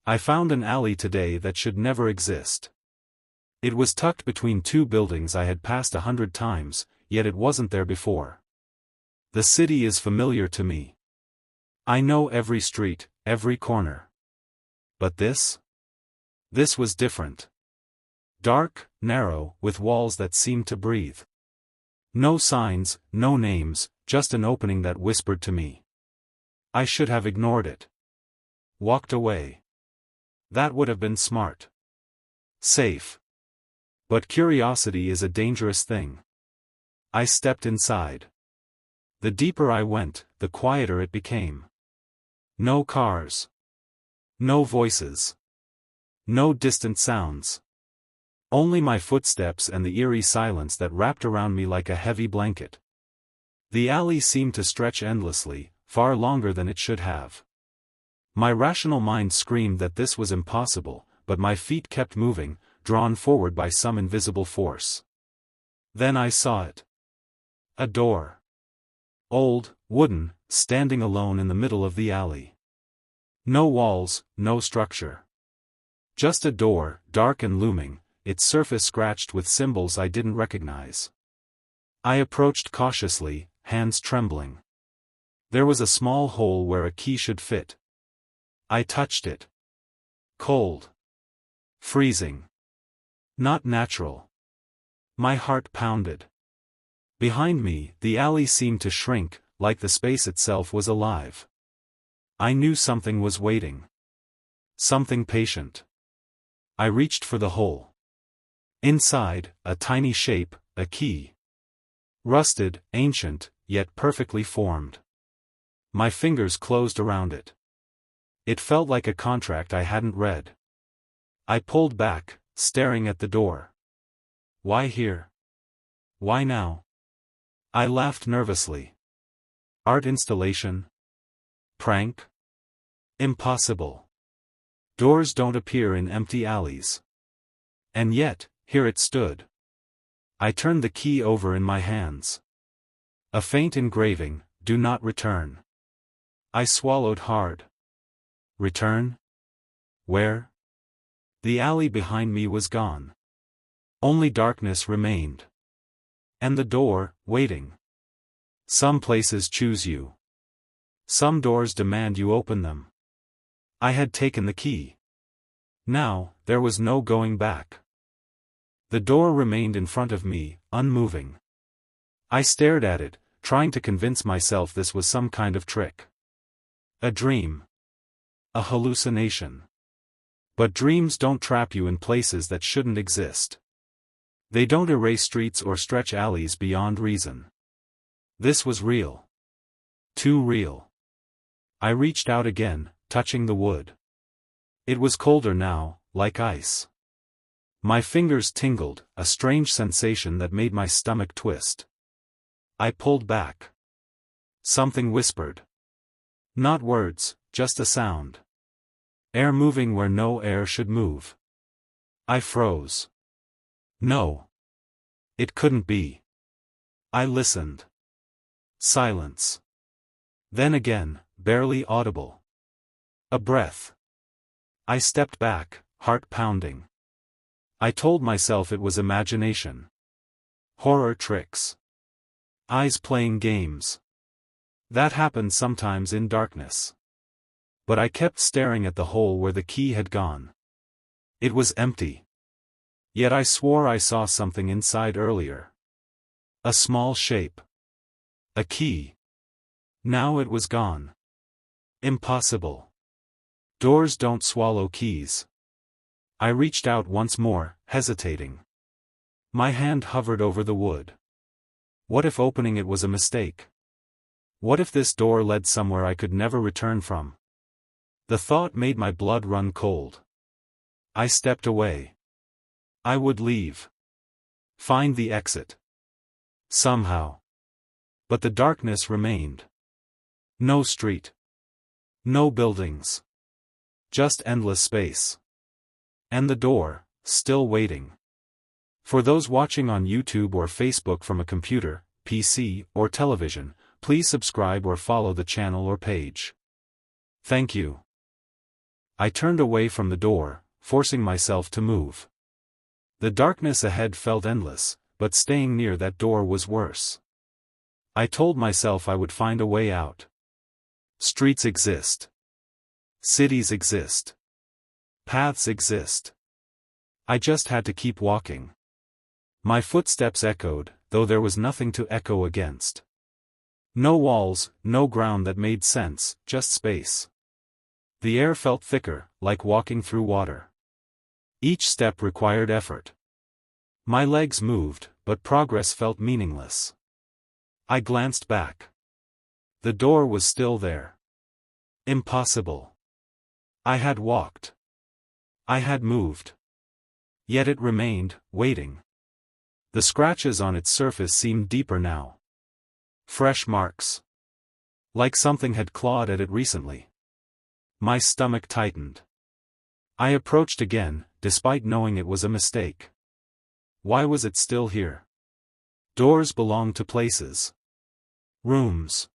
I found an alley today that should never exist. It was tucked between two buildings I had passed 100 times, yet it wasn't there before. The city is familiar to me. I know every street, every corner. But this? This was different. Dark, narrow, with walls that seemed to breathe. No signs, no names, just an opening that whispered to me. I should have ignored it. Walked away. That would have been smart. Safe. But curiosity is a dangerous thing. I stepped inside. The deeper I went, the quieter it became. No cars. No voices. No distant sounds. Only my footsteps and the eerie silence that wrapped around me like a heavy blanket. The alley seemed to stretch endlessly, far longer than it should have. My rational mind screamed that this was impossible, but my feet kept moving, drawn forward by some invisible force. Then I saw it. A door. Old, wooden, standing alone in the middle of the alley. No walls, no structure. Just a door, dark and looming, its surface scratched with symbols I didn't recognize. I approached cautiously, hands trembling. There was a small hole where a key should fit. I touched it. Cold. Freezing. Not natural. My heart pounded. Behind me, the alley seemed to shrink, like the space itself was alive. I knew something was waiting. Something patient. I reached for the hole. Inside, a tiny shape, a key. Rusted, ancient, yet perfectly formed. My fingers closed around it. It felt like a contract I hadn't read. I pulled back, staring at the door. Why here? Why now? I laughed nervously. Art installation? Prank? Impossible. Doors don't appear in empty alleys. And yet, here it stood. I turned the key over in my hands. A faint engraving, "Do not return." I swallowed hard. Return? Where? The alley behind me was gone. Only darkness remained. And the door, waiting. Some places choose you. Some doors demand you open them. I had taken the key. Now, there was no going back. The door remained in front of me, unmoving. I stared at it, trying to convince myself this was some kind of trick. A dream. A hallucination. But dreams don't trap you in places that shouldn't exist. They don't erase streets or stretch alleys beyond reason. This was real. Too real. I reached out again, touching the wood. It was colder now, like ice. My fingers tingled, a strange sensation that made my stomach twist. I pulled back. Something whispered. Not words, just a sound. Air moving where no air should move. I froze. No. It couldn't be. I listened. Silence. Then again, barely audible. A breath. I stepped back, heart pounding. I told myself it was imagination. Horror tricks. Eyes playing games. That happened sometimes in darkness. But I kept staring at the hole where the key had gone. It was empty. Yet I swore I saw something inside earlier. A small shape. A key. Now it was gone. Impossible. Doors don't swallow keys. I reached out once more, hesitating. My hand hovered over the wood. What if opening it was a mistake? What if this door led somewhere I could never return from? The thought made my blood run cold. I stepped away. I would leave. Find the exit. Somehow. But the darkness remained. No street. No buildings. Just endless space. And the door, still waiting. For those watching on YouTube or Facebook from a computer, PC, or television, please subscribe or follow the channel or page. Thank you. I turned away from the door, forcing myself to move. The darkness ahead felt endless, but staying near that door was worse. I told myself I would find a way out. Streets exist. Cities exist. Paths exist. I just had to keep walking. My footsteps echoed, though there was nothing to echo against. No walls, no ground that made sense, just space. The air felt thicker, like walking through water. Each step required effort. My legs moved, but progress felt meaningless. I glanced back. The door was still there. Impossible. I had walked. I had moved. Yet it remained, waiting. The scratches on its surface seemed deeper now. Fresh marks. Like something had clawed at it recently. My stomach tightened. I approached again, despite knowing it was a mistake. Why was it still here? Doors belong to places. Rooms.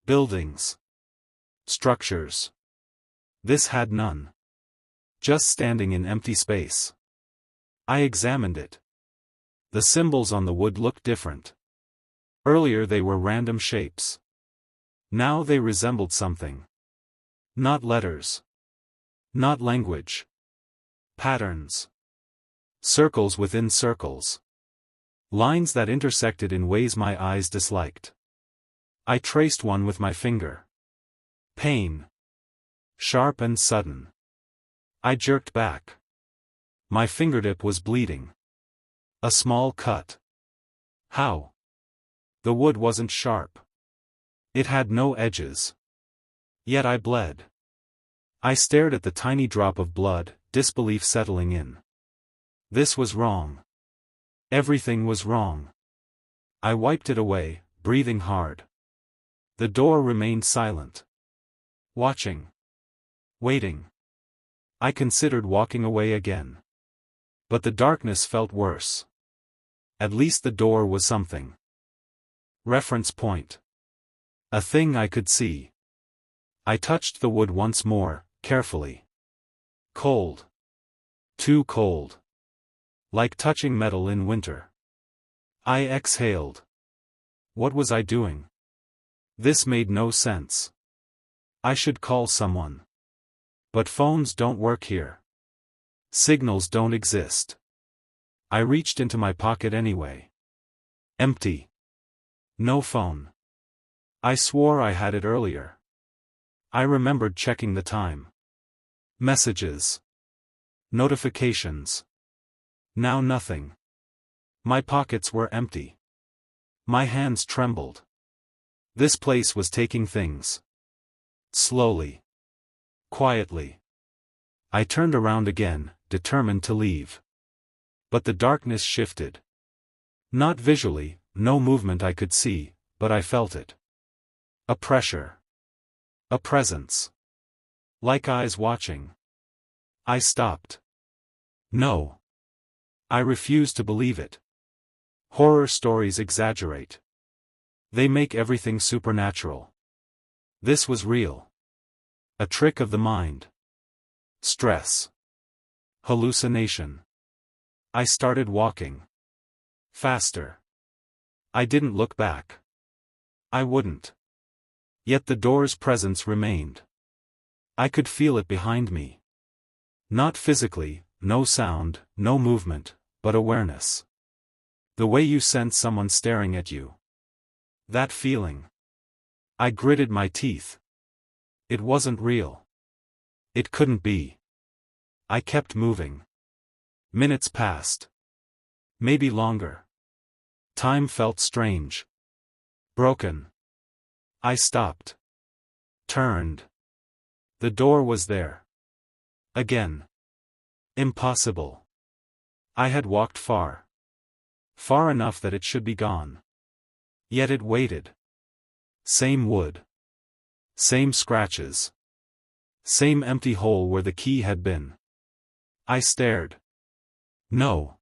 Buildings. Structures. This had none. Just standing in empty space. I examined it. The symbols on the wood looked different. Earlier they were random shapes. Now they resembled something. Not letters. Not language. Patterns. Circles within circles. Lines that intersected in ways my eyes disliked. I traced one with my finger. Pain. Sharp and sudden. I jerked back. My fingertip was bleeding. A small cut. How? The wood wasn't sharp. It had no edges. Yet I bled. I stared at the tiny drop of blood, disbelief settling in. This was wrong. Everything was wrong. I wiped it away, breathing hard. The door remained silent. Watching. Waiting. I considered walking away again. But the darkness felt worse. At least the door was something. Reference point. A thing I could see. I touched the wood once more, carefully. Cold. Too cold. Like touching metal in winter. I exhaled. What was I doing? This made no sense. I should call someone. But phones don't work here. Signals don't exist. I reached into my pocket anyway. Empty. No phone. I swore I had it earlier. I remembered checking the time. Messages. Notifications. Now nothing. My pockets were empty. My hands trembled. This place was taking things. Slowly. Quietly. I turned around again, determined to leave. But the darkness shifted. Not visually, no movement I could see, but I felt it. A pressure. A presence. Like eyes watching. I stopped. No. I refused to believe it. Horror stories exaggerate. They make everything supernatural. This was real. A trick of the mind. Stress. Hallucination. I started walking. Faster. I didn't look back. I wouldn't. Yet the door's presence remained. I could feel it behind me. Not physically, no sound, no movement, but awareness. The way you sense someone staring at you. That feeling. I gritted my teeth. It wasn't real. It couldn't be. I kept moving. Minutes passed. Maybe longer. Time felt strange. Broken. I stopped. Turned. The door was there. Again. Impossible. I had walked far. Far enough that it should be gone. Yet it waited. Same wood. Same scratches. Same empty hole where the key had been. I stared. No.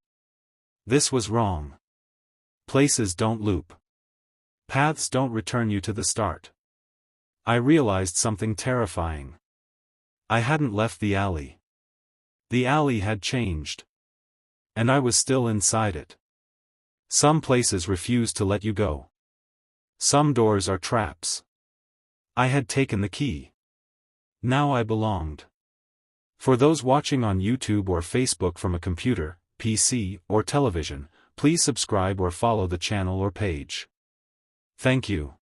This was wrong. Places don't loop. Paths don't return you to the start. I realized something terrifying. I hadn't left the alley. The alley had changed. And I was still inside it. Some places refuse to let you go. Some doors are traps. I had taken the key. Now I belonged. For those watching on YouTube or Facebook from a computer, PC, or television, please subscribe or follow the channel or page. Thank you.